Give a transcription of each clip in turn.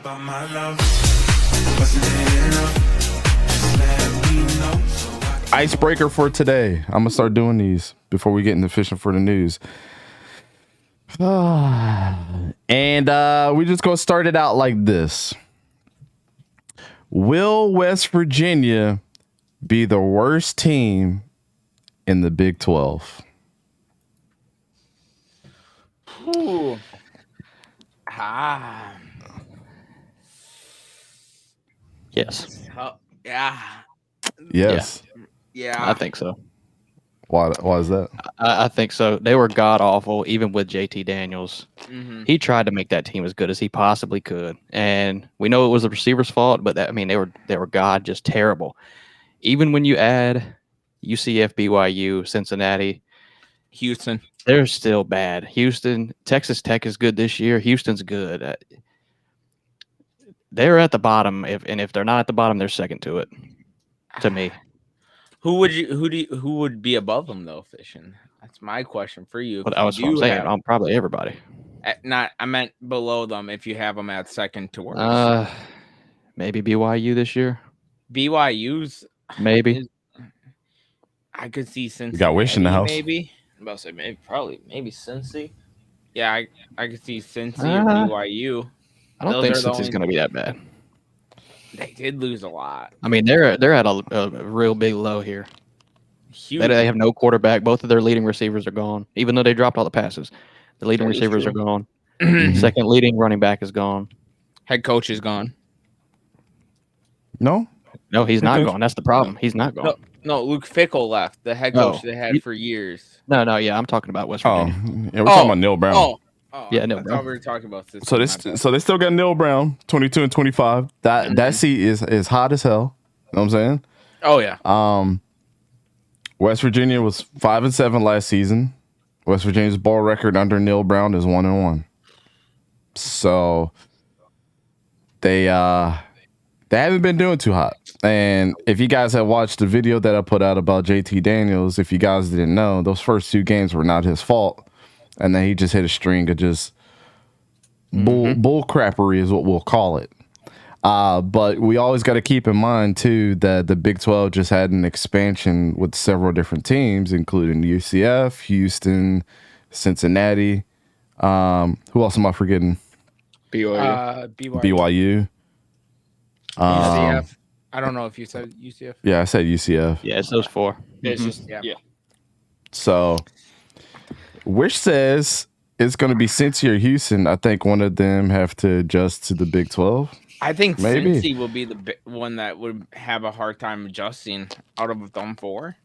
about my love. Wasn't it enough? Just let me know. Icebreaker for today. I'm gonna start doing these before we get into fishing for the news. And we just gonna start it out like this. Will West Virginia be the worst team in the Big 12? Ooh. Yes. Yeah. Yes. Yeah. I think so. Why is that? I think so. They were god awful, even with JT Daniels. Mhm. He tried to make that team as good as he possibly could, and we know it was the receiver's fault. But they were god just terrible. Even when you add UCF, BYU, Cincinnati, Houston. they're still bad. Houston, Texas Tech is good this year. Houston's good. They're at the bottom. If they're not at the bottom, they're second to it. To me, Who would be above them though? Fishing. That's my question for you. but that's what I'm saying. I'm probably everybody. I meant below them. If you have them at second to worst. Maybe BYU this year. BYU's Maybe. I could see Cincinnati. You got Wish in the house. Maybe. I'm about to say maybe Cincy. Yeah, I could see Cincy or BYU. I don't think Cincy's going to be that bad. They did lose a lot. I mean, they're at a real big low here. They have no quarterback. Both of their leading receivers are gone, even though they dropped all the passes. The leading receivers are gone. Second leading running back is gone. Head coach is gone. No, he's not gone. That's the problem. He's not gone. No, Luke Fickell left. The head coach they had for years. No, yeah, I'm talking about West Virginia. Yeah, we're talking about Neil Brown. Yeah, Neil Brown. We were talking about this. So they still got Neil Brown, 22 and 25. That seat is hot as hell. You know what I'm saying? Oh yeah. West Virginia was 5-7 last season. West Virginia's ball record under Neil Brown is 1-1. So they haven't been doing too hot. And if you guys have watched the video that I put out about JT Daniels, if you guys didn't know, those first two games were not his fault. And then he just hit a string of just bull crappery is what we'll call it. But we always got to keep in mind, too, that the Big 12 just had an expansion with several different teams, including UCF, Houston, Cincinnati. Who else am I forgetting? BYU. UCF. I don't know if you said UCF. Yeah, I said UCF. Yeah, it's those four. It's just So, which says it's going to be Cincy or Houston. I think one of them have to adjust to the Big 12. I think Maybe. Cincy will be the one that would have a hard time adjusting out of them four.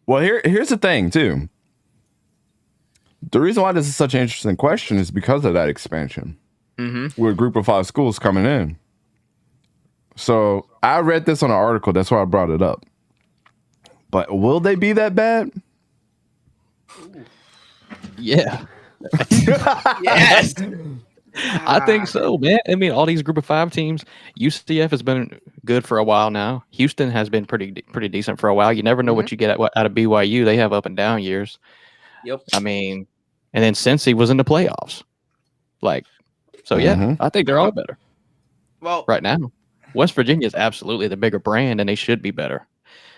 Well, here's the thing, too. The reason why this is such an interesting question is because of that expansion. With a group of 5 schools coming in. So I read this on an article. That's why I brought it up. But will they be that bad? Yeah. Yes. I think so, man. I mean, all these group of 5 teams, UCF has been good for a while now. Houston has been pretty decent for a while. You never know what you get out of BYU. They have up and down years. Yep. I mean, and then Cincy was in the playoffs. So yeah, I think they're all better. Well, right now, West Virginia is absolutely the bigger brand, and they should be better.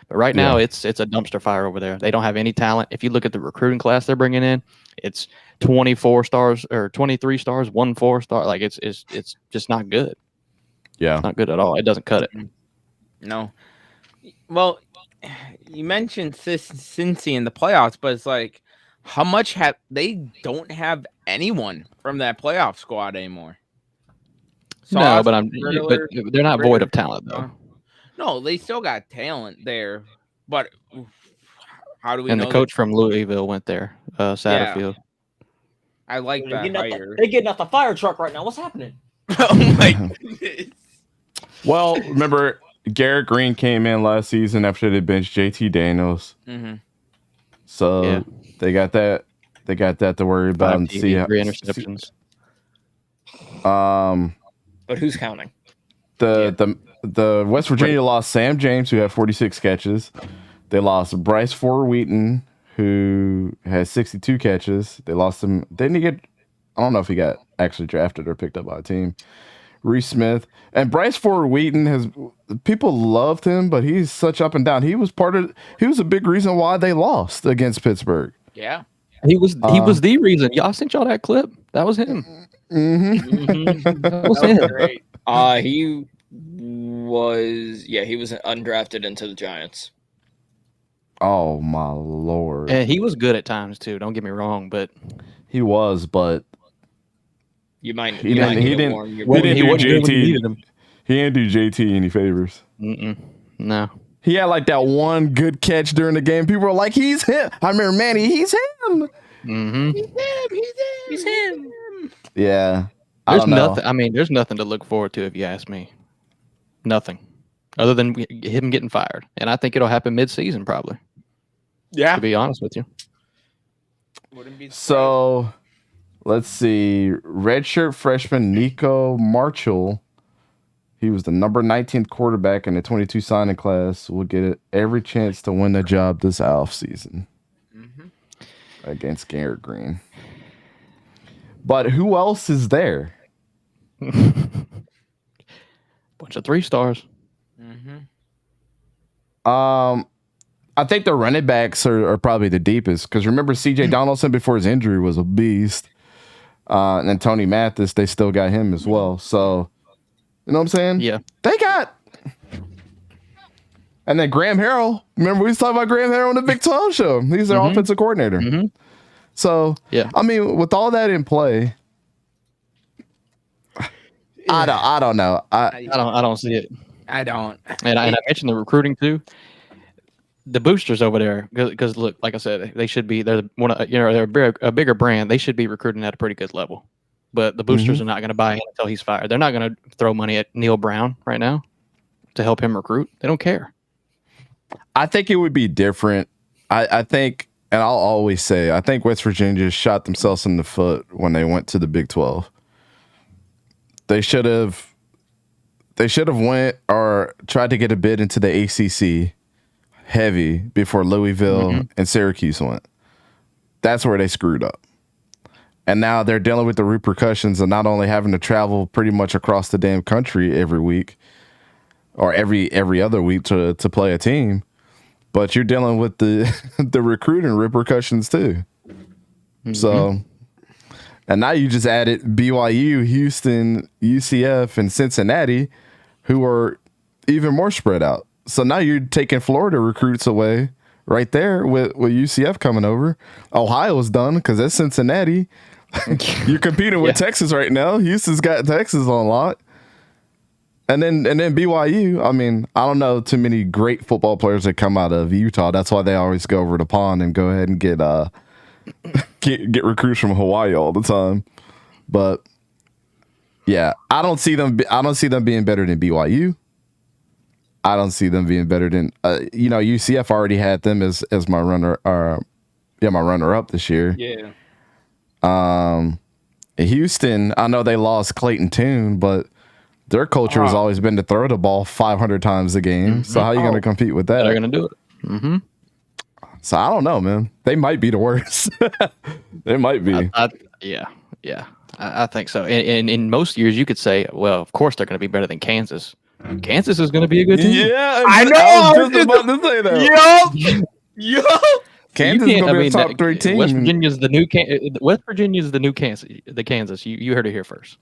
But right now, it's a dumpster fire over there. They don't have any talent. If you look at the recruiting class they're bringing in, it's 24 stars or 23 stars, 1 4-star. Like it's just not good. Yeah, it's not good at all. It doesn't cut it. No. Well, you mentioned Cincy in the playoffs, but it's like, how much they don't have anyone from that playoff squad anymore. No, but they're not void of talent though. No, they still got talent there, but how do we? And know the coach from Louisville went there, Satterfield. Yeah. I like that hire. They're getting out the fire truck right now. What's happening? Oh my goodness. Well, remember Garrett Green came in last season after they benched JT Daniels. So they got that. They got that to worry about and see how 3 interceptions. But who's counting? The West Virginia lost Sam James, who had 46 catches. They lost Bryce Ford Wheaton, who had 62 catches. They lost him. Didn't he get? I don't know if he got actually drafted or picked up by a team. Reese Smith and Bryce Ford Wheaton has people loved him, but he's such up and down. He was a big reason why they lost against Pittsburgh. Yeah. He was the reason. Y'all sent y'all that clip. That was him. Mm-hmm. That was That was him. great. He was undrafted into the Giants. Oh my lord, And he was good at times too. Don't get me wrong, but he was, but You might He didn't- he didn't- warn your we didn't he do wasn't good when you JT. needed him. he didn't do JT any favors. No. He had like that one good catch during the game. People were like, "He's him." I remember Manny, he's him. Mm-hmm. He's him. Yeah, I There's don't know. nothing. I mean, there's nothing to look forward to if you ask me. Nothing, other than him getting fired, and I think it'll happen mid-season probably. Yeah. To be honest with you. Wouldn't be So let's see. Redshirt freshman Nico Marchell. He was the number 19th quarterback in the 22 signing class. Will get every chance to win the job this offseason against Garrett Green. But who else is there? Bunch of 3-stars. I think the running backs are probably the deepest because remember CJ Donaldson before his injury was a beast. And then Tony Mathis, they still got him as well. So, you know what I'm saying? Yeah. They got. And then Graham Harrell. Remember we was talking about Graham Harrell on the Big 12 show. He's their offensive coordinator. So, Yeah. I mean, with all that in play, I don't know. I don't see it. I don't. And I mentioned the recruiting too. The boosters over there, because look, like I said, they should be. They're one of they're a bigger brand. They should be recruiting at a pretty good level. But the boosters are not going to buy in until he's fired. They're not going to throw money at Neil Brown right now to help him recruit. They don't care. I think it would be different. I think, and I'll always say, I think West Virginia shot themselves in the foot when they went to the Big 12. They should have went or tried to get a bid into the ACC heavy before Louisville and Syracuse went. That's where they screwed up. And now they're dealing with the repercussions of not only having to travel pretty much across the damn country every week or every other week to play a team, but you're dealing with the the recruiting repercussions too. So, and now you just added BYU, Houston, UCF, and Cincinnati, who are even more spread out. So now you're taking Florida recruits away right there with UCF coming over. Ohio's done because that's Cincinnati. You're competing with Texas right now. Houston's got Texas on lock. And then BYU. I mean, I don't know too many great football players that come out of Utah. That's why they always go over the pond and go ahead and get recruits from Hawaii all the time. But yeah, I don't see them being better than BYU. I don't see them being better than UCF already had them as my runner up this year. Yeah. Houston, I know they lost Clayton Tune, but their culture has always been to throw the ball 500 times a game. So how are you going to compete with that? They're going to do it. So I don't know, man. They might be the worst. They might be. Yeah. I think so. And in most years, you could say, well, of course they're going to be better than Kansas. Kansas is going to be a good team. Yeah, I know. I was just about to say that. Yo. Kansas is going to be a top 3 team. West Virginia's the new Kansas. The Kansas. You heard it here first.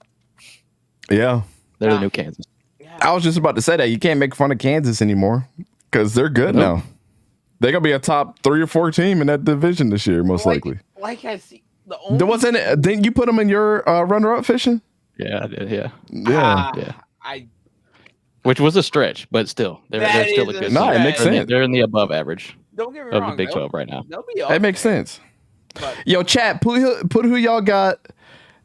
Yeah. They're the new Kansas. I was just about to say that. You can't make fun of Kansas anymore because they're good now. They're going to be a top 3 or 4 team in that division this year, most likely. Like I see the only Didn't you put them in your runner-up fishing? Yeah, I did. Yeah. Yeah. Which was a stretch, but still, they're That still a is good a team. No, it makes sense. They're in the above average don't get me of wrong. the Big 12 right now. They'll be That makes sense. But Yo, chat, put who y'all got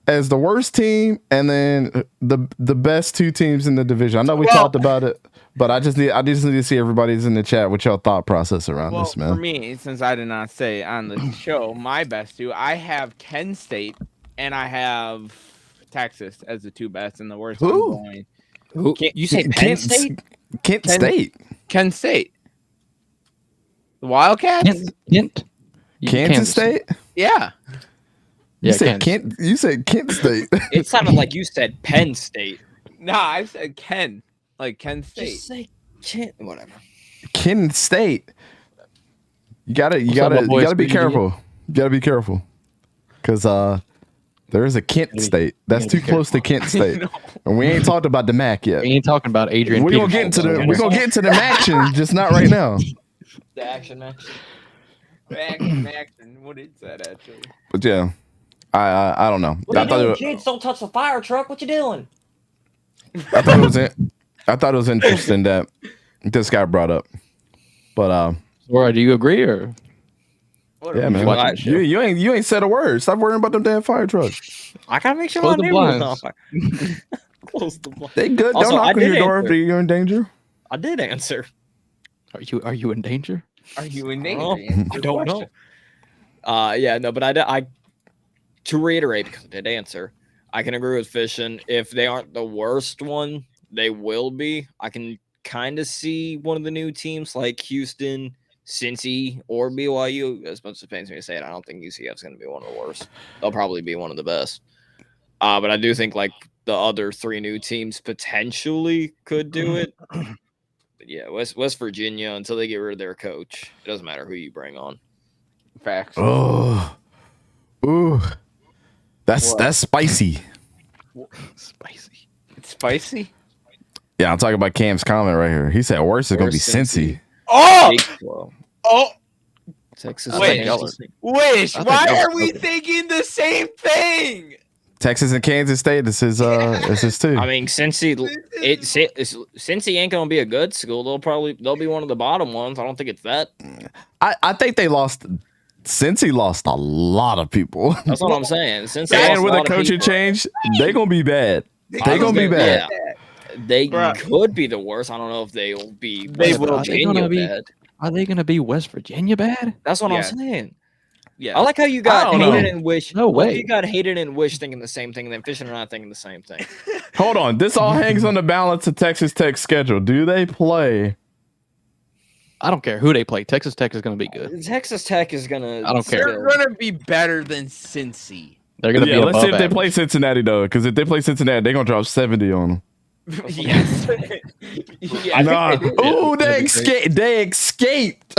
as the worst team and then the best 2 teams in the division. I know we talked about it, but I just need to see everybody's in the chat with your thought process around this, man. For me, since I did not say on the show my best 2, I have Kent State and I have Texas as the 2 best, and the worst. Who? I'm going You say Penn State? Kent State. Kent State. The Wildcats? Kent? Kansas State? Yeah. You Yeah, said Kansas. Kent. You said Kent State. It sounded like you said Penn State. Nah, I said Ken. Like Ken State. Just say Kent. Whatever. Kent State. You gotta What's up, my boy, be Speedy G? careful. You gotta be careful, because there is a Kent State. That's gotta too be close to Kent State, and we ain't talked about the MAC yet. We ain't talking about Adrian. We're gonna get into Peterson. the action, just not right now. The action match. Maxon, what is that actually? But yeah, I don't know. What are I you thought doing, it, kids? Don't touch the fire truck. What you doing? I thought it was I thought it was interesting that this got brought up, but Or do you agree or? yeah, man, watching the show. you ain't said a word. Stop worrying about them damn fire trucks. I gotta make sure Close my the neighborhood's not blinds. fire. Close the blind. They good. Also, Don't I knock on did your door answer. if you're in danger. I did answer. Are you in danger? Are you in Oh, danger? I don't know. Yeah, no, but I to reiterate because I did answer. I can agree with Fishing. If they aren't the worst one, they will be. I can kind of see one of the new teams like Houston, Cincy, or BYU. As much as it pains me to say it, I don't think UCF is going to be one of the worst. They'll probably be one of the best. But I do think like the other three new teams potentially could do it. But yeah, West Virginia, until they get rid of their coach, it doesn't matter who you bring on. Facts. Oh, ooh, that's spicy. Spicy. It's spicy. Yeah, I'm talking about Cam's comment right here. He said worse is gonna be Worse Cincy. Cincy. Oh, Big 12. oh, Texas. Wait. Kansas. Wish. I Why think are we thinking the same thing? Texas and Kansas State. This is too. I mean, Cincy ain't gonna be a good school. They'll be one of the bottom ones. I don't think it's that. I think they lost. Cincy lost a lot of people, That's what I'm saying. Cincy and lost with a a lot of coaching people. change, they gonna be bad. They gonna be bad. Yeah. They Bruh. could be the worst. I don't know if they'll be They West will. Are they Virginia gonna be- bad. Are they going to be West Virginia bad? That's what Yeah. I'm saying. Yeah. I like how you got I don't hated know. and wish. No I like way. You got hated and wish thinking the same thing, and then Fishing and I thinking the same thing. Hold on, this all hangs on the balance of Texas Tech's schedule. Do they play? I don't care who they play. Texas Tech is going to be good. Texas Tech is gonna. I don't care. They're gonna be better than Cincy. They're going to Yeah, be let's above see if they average. play Cincinnati though, because if they play Cincinnati, they're gonna drop 70 on them. Yes. Yeah. Nah. they did. Ooh, they That'd be escaped. They escaped.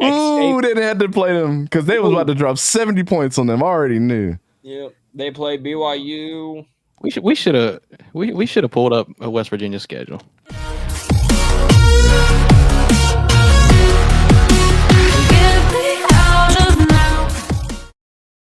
Ooh, they had to play them because they was about to drop 70 points on them. I already knew. Yep. They play BYU. We should have pulled up a West Virginia schedule.